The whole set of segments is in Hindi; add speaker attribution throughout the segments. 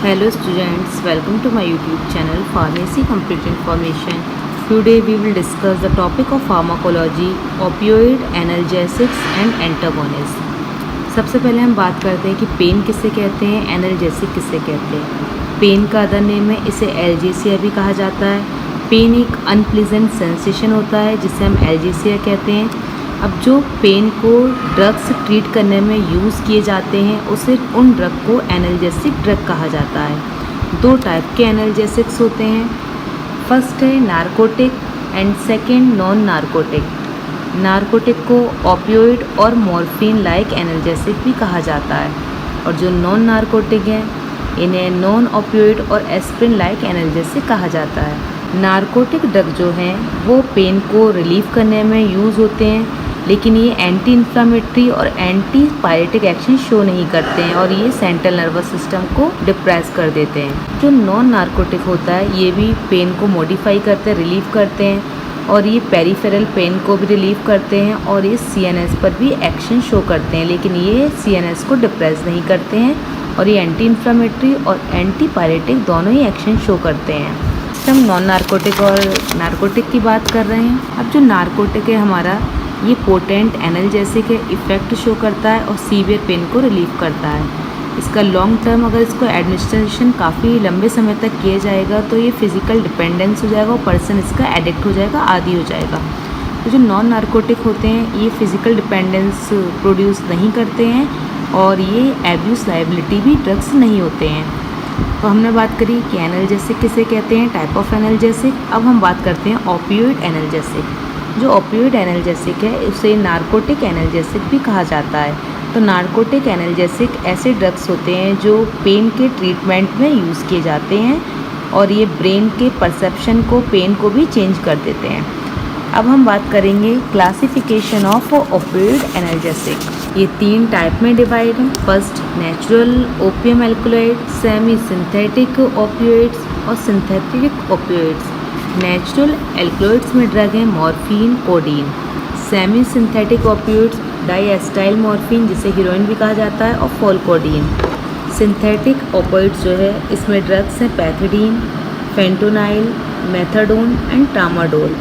Speaker 1: Hello students, welcome to my YouTube channel Pharmacy Complete Information. Today we will discuss the topic of pharmacology, opioid, analgesics and antagonists. सबसे पहले हम बात करते हैं कि पेन किसे कहते हैं, एनाल्जेसिक किसे कहते हैं। पेन का अदर नेम है, इसे एल्जेसिया भी कहा जाता है। पेन एक अनप्लीजेंट सेंसेशन होता है जिसे हम एल्जेसिया कहते हैं। अब जो पेन को ड्रग्स ट्रीट करने में यूज़ किए जाते हैं उसे उन ड्रग को एनाल्जेसिक ड्रग कहा जाता है। दो टाइप के एनाल्जेसिक्स होते हैं, फर्स्ट है narcotic and second non narcotic. Narcotic को ओपियोइड और मॉर्फिन लाइक एनाल्जेसिक भी कहा जाता है, और जो नॉन नारकोटिक हैं इन्हें नॉन ओपियोइड और एस्प्रिन लाइक एनाल्जेसिक कहा जाता है। नारकोटिक ड्रग जो हैं वो पेन को रिलीव करने में यूज़ होते हैं, लेकिन ये एंटी इन्फ्लामेटरी और एंटी पायरेटिक एक्शन शो नहीं करते हैं और ये सेंट्रल नर्वस सिस्टम को डिप्रेस कर देते हैं। जो नॉन नारकोटिक होता है ये भी पेन को मॉडिफाई करते हैं, रिलीव करते हैं, और ये पेरिफेरल पेन को भी रिलीव करते हैं और ये सीएनएस पर भी एक्शन शो करते हैं, लेकिन ये सीएनएस को डिप्रेस नहीं करते हैं, और ये एंटी इन्फ्लामेटरी और एंटी पायरेटिक दोनों ही एक्शन शो करते हैं। हम नॉन नारकोटिक और नारकोटिक की बात कर रहे हैं। अब जो नारकोटिक है हमारा, ये पोटेंट एनाल्जेसिक है, इफ़ेक्ट शो करता है और सीवियर पेन को रिलीव करता है। इसका लॉन्ग टर्म अगर इसको एडमिनिस्ट्रेशन काफ़ी लंबे समय तक किया जाएगा तो ये फिज़िकल डिपेंडेंस हो जाएगा और पर्सन इसका एडिक्ट हो जाएगा, आदी हो जाएगा। तो जो नॉन नारकोटिक होते हैं ये फिज़िकल डिपेंडेंस प्रोड्यूस नहीं करते हैं और ये एब्यूज़ लायबिलिटी भी ड्रग्स नहीं होते हैं। तो हमने बात करी कि एनाल्जेसिक किसे कहते हैं, टाइप ऑफ एनाल्जेसिक। अब हम बात करते हैं ओपियोइड एनाल्जेसिक। जो ओपियोइड एनाल्जेसिक है उसे नारकोटिक एनाल्जेसिक भी कहा जाता है। तो नारकोटिक एनाल्जेसिक ऐसे ड्रग्स होते हैं जो पेन के ट्रीटमेंट में यूज़ किए जाते हैं और ये ब्रेन के परसेप्शन को, पेन को भी चेंज कर देते हैं। अब हम बात करेंगे क्लासिफिकेशन ऑफ ओपियोइड एनाल्जेसिक। ये तीन टाइप में डिवाइड हैं। First natural opium alkaloid, semi synthetic opioids और सिंथेटिक ओपियोइड्स। नेचुरल एल्कलॉइड्स में ड्रग हैं morphine, codeine. Semi synthetic opioids diacetyl morphine जिसे हीरोइन भी कहा जाता है और फोल्कोडीन। सिंथेटिक ओपियोइड्स जो है इसमें ड्रग्स हैं पैथिडीन, फेंटोनाइल, मेथाडोन एंड ट्रामाडोल।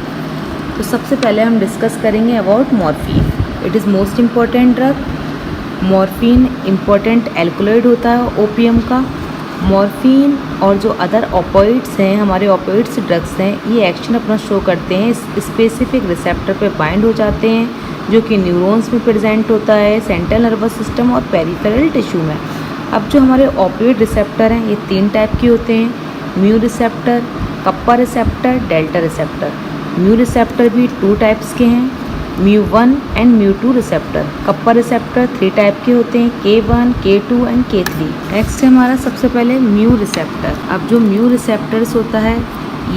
Speaker 1: तो सबसे पहले हम डिस्कस करेंगे about morphine. It is most important drug. Morphine important alkaloid होता है ओपियम का। मॉर्फिन और जो अदर ओपियोइड्स हैं, हमारे ओपियोइड्स ड्रग्स हैं, ये एक्शन अपना शो करते हैं, स्पेसिफिक रिसेप्टर पे बाइंड हो जाते हैं जो कि न्यूरॉन्स में प्रेजेंट होता है, सेंट्रल नर्वस सिस्टम और पेरिफेरल टिश्यू में। अब जो हमारे ओपियोइड रिसेप्टर हैं ये तीन टाइप के होते हैं, mu receptor, kappa receptor, delta receptor. Mu receptor भी टू टाइप्स के हैं, mu one and mu two receptor. Kappa receptor 3 type के होते हैं, K1, K2 and K3। Next है हमारा सबसे पहले म्यू रिसेप्टर। अब जो म्यू रिसेप्टर्स होता है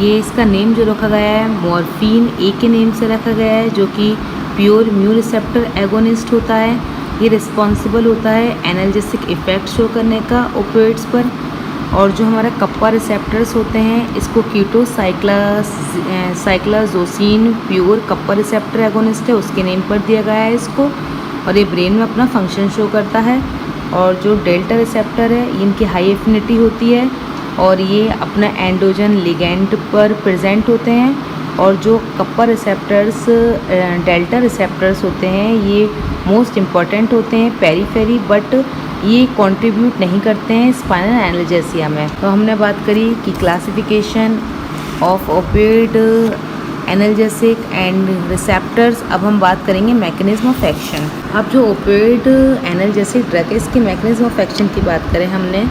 Speaker 1: ये इसका नेम जो रखा गया है मॉर्फिन ए के नेम से रखा गया है, जो कि प्योर म्यू रिसेप्टर एगोनिस्ट होता है। ये रिस्पॉन्सिबल होता है एनाल्जेसिक इफेक्ट शो करने का ओपियोइड्स पर। और जो हमारा कप्पा रिसेप्टर्स होते हैं इसको कीटो साइक्लाजोसिन प्योर कप्पा रिसेप्टर एगोनिस्ट है उसके नेम पर दिया गया है इसको, और ये ब्रेन में अपना फंक्शन शो करता है। और जो डेल्टा रिसेप्टर है इनकी हाई एफिनिटी होती है और ये अपना एंडोजन लिगेंड पर प्रेजेंट होते हैं। और जो कप्पा रिसेप्टर्स डेल्टा रिसेप्टर्स होते हैं ये मोस्ट इम्पॉर्टेंट होते हैं पेरीफेरी, बट ये कंट्रीब्यूट नहीं करते हैं स्पाइनल एनाल्जेसिया में। तो हमने बात करी कि classification of opioid analgesic and receptors. अब हम बात करेंगे मैकेनिज्म ऑफ एक्शन। अब जो ओपियोइड एनाल्जेसिक ड्रग है इसके मैकेनिज्म ऑफ एक्शन की बात करें हमने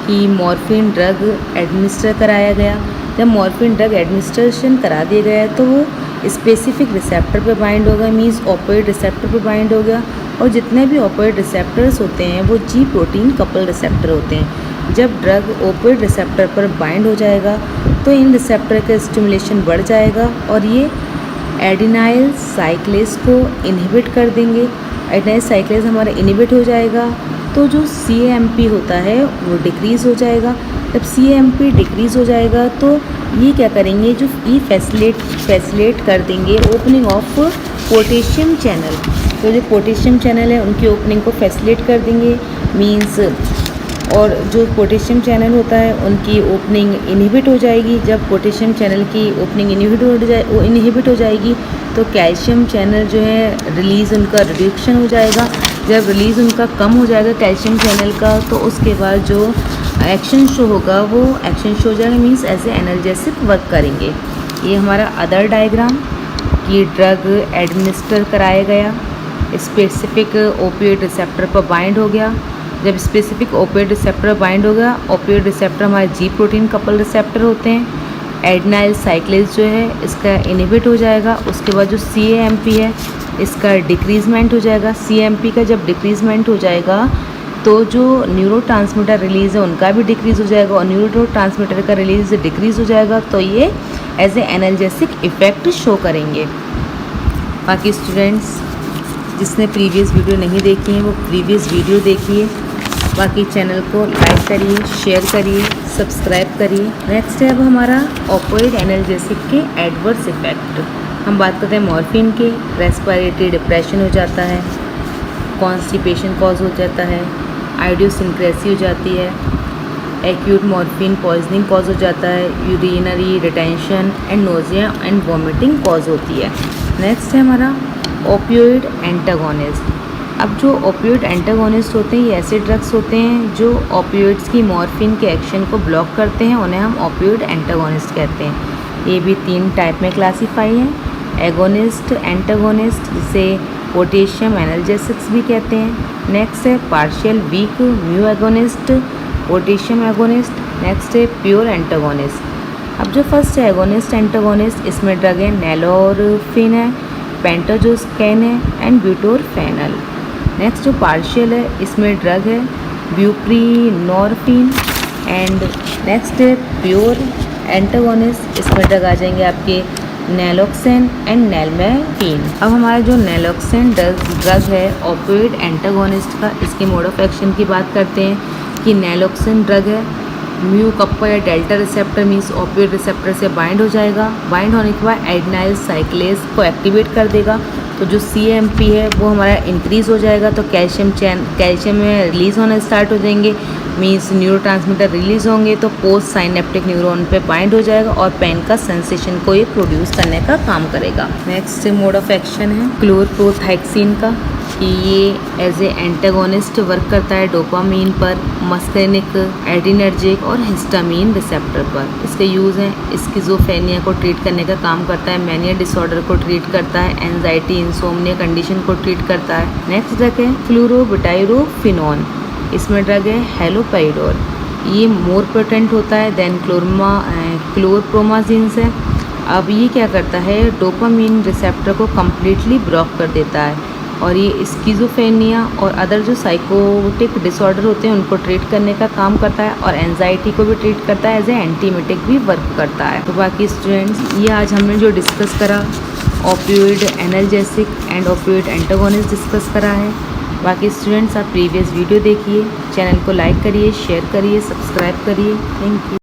Speaker 1: कि मॉर्फिन ड्रग एडमिनिस्टर कराया गया। जब मॉर्फिन ड्रग एडमिनिस्ट्रेशन करा दिया गया तो वो स्पेसिफिक रिसेप्टर पे बाइंड हो गया, मीन्स ओपियोइड रिसेप्टर पे बाइंड हो गया। और जितने भी ओपियोइड रिसेप्टर्स होते हैं वो जी प्रोटीन कपल रिसेप्टर होते हैं। जब ड्रग ओपियोइड रिसेप्टर पर बाइंड हो जाएगा तो इन रिसेप्टर का स्टिमुलेशन बढ़ जाएगा और ये एडिनाइल साइक्लेज को इनहिबिट कर देंगे। एडिनाइल साइक्लेज हमारा इनहिबिट हो जाएगा तो जो CAMP होता है वो डिक्रीज़ हो जाएगा। जब CAMP डिक्रीज़ हो जाएगा तो ये क्या करेंगे, जो ये फैसिलेट कर देंगे ओपनिंग ऑफ पोटेशियम चैनल। तो जो पोटेशियम चैनल है उनकी ओपनिंग को फैसिलेट कर देंगे, मीन्स और जो पोटेशियम चैनल होता है उनकी ओपनिंग इनहिबिट हो जाएगी। जब पोटेशियम चैनल की ओपनिंग इनहिबिट हो जाएगी तो कैल्शियम चैनल जो है रिलीज़ उनका रिडक्शन हो जाएगा। जब रिलीज़ उनका कम हो जाएगा कैल्शियम चैनल का, तो उसके बाद जो एक्शन शो होगा वो एक्शन शो हो जाएगा, means as a analgesic work करेंगे। ये हमारा अदर डायग्राम कि ड्रग एडमिनिस्टर कराया गया, स्पेसिफिक ओपियोइड रिसेप्टर पर बाइंड हो गया। जब स्पेसिफिक ओपियोइड रिसेप्टर बाइंड हो गया, ओपियोइड रिसेप्टर हमारे जी प्रोटीन कपल रिसेप्टर होते हैं। एडेनाइल साइक्लेज जो है इसका इनहिबिट हो जाएगा। उसके बाद जो CAMP है इसका डिक्रीजमेंट हो जाएगा। CAMP का जब डिक्रीजमेंट हो जाएगा तो जो न्यूरोट्रांसमीटर रिलीज़ है उनका भी डिक्रीज़ हो जाएगा, और न्यूरोट्रांसमीटर का रिलीज़ डिक्रीज़ हो जाएगा तो ये as a analgesic effect show करेंगे। बाकी स्टूडेंट्स जिसने प्रीवियस वीडियो नहीं देखी है वो प्रीवियस वीडियो देखिए। बाकी चैनल को लाइक करिए, शेयर करिए, सब्सक्राइब करिए। नेक्स्ट है अब हमारा ओपियोइड एनाल्जेसिक के एडवर्स इफ़ेक्ट। हम बात करते हैं मॉर्फिन के। रेस्पिरेटरी डिप्रेशन हो जाता है, कॉन्स्टिपेशन कॉज हो जाता है, आइडियोसिंक्रेसी हो जाती है, एक्यूट मॉर्फिन पॉइजनिंग कॉज हो जाता है, urinary retention and nausea and vomiting cause होती है। नेक्स्ट है हमारा ओपियोइड एंटागोनिस्ट। अब जो ओपियोइड एंटागोनिस्ट होते हैं ये ऐसे ड्रग्स होते हैं जो ओपियोइड्स की मॉर्फिन के एक्शन को ब्लॉक करते हैं, उन्हें हम ओपियोइड एंटागोनिस्ट कहते हैं। ये भी 3 टाइप में क्लासीफाई हैं, एगोनिस्ट, एंटागोनिस्ट, जिसे पोटेशियम एनाल्जेसिक्स भी कहते हैं। नेक्स्ट है partial weak mu agonist, potassium agonist. Next है प्योर एंटागोनिस्ट। अब जो फर्स्ट है एगोनिस्ट एंटागोनिस्ट, इसमें ड्रग है नैलोरफिन है, पेंटाजोस्कैन है एंड ब्यूटोरफेनल। नेक्स्ट जो पार्शियल है इसमें ड्रग है ब्यूप्रीनोरफिन एंड नेक्स्ट है प्योर एंटागोनिस्ट, इसमें ड्रग आ जाएंगे आपके नैलोक्सेन एंड नैलमेफिन। अब हमारा जो नैलोक्सेन ड्रग है ओपियोइड एंटागोनिस्ट का, इसके मोड ऑफ एक्शन की बात करते हैं कि नैलोक्सेन ड्रग है म्यू कप्पा या delta receptor means opioid receptor से बाइंड हो जाएगा। बाइंड होने के बाद एडेनाइल साइक्लेज को एक्टिवेट कर देगा, तो जो CAMP है वो हमारा इंक्रीज़ हो जाएगा, तो कैल्शियम में रिलीज़ होना स्टार्ट हो जाएंगे, मीन्स न्यूरोट्रांसमीटर रिलीज़ होंगे, तो पोस्ट साइनेप्टिक न्यूरॉन पे बाइंड हो जाएगा और पेन का सेंसेशन को ये प्रोड्यूस करने का काम करेगा। नेक्स्ट मोड ऑफ एक्शन है क्लोरप्रोथैक्सिन का, कि ये एज ए एंटागोनिस्ट वर्क करता है डोपामीन पर, मस्कैनिक, एड्रीनर्जिक और हिस्टामीन रिसेप्टर पर। इसके यूज़ हैं स्किज़ोफ्रेनिया को ट्रीट करने का काम करता है, मैनिया डिसऑर्डर को ट्रीट करता है, एंजाइटी इंसोम्निया कंडीशन को ट्रीट करता है। नेक्स्ट ड्रग है फ्लूरोबिटाइरोफिनोन, इसमें ड्रग है हेलोपेरिडोल। ये मोर पोटेंट होता है देन क्लोरप्रोमाजिन से। अब ये क्या करता है, डोपामीन रिसेप्टर को कम्प्लीटली ब्लॉक कर देता है, और ये स्किज़ोफ्रेनिया और अदर जो साइकोटिक डिसऑर्डर होते हैं उनको ट्रीट करने का काम करता है, और एंजाइटी को भी ट्रीट करता है, एज ए एंटीमेटिक भी वर्क करता है। तो बाकी स्टूडेंट्स ये आज हमने जो डिस्कस करा opioid analgesic and opioid antagonist discuss करा है। बाकी स्टूडेंट्स आप प्रीवियस वीडियो देखिए, चैनल को लाइक करिए, शेयर करिए, सब्सक्राइब करिए। Thank you.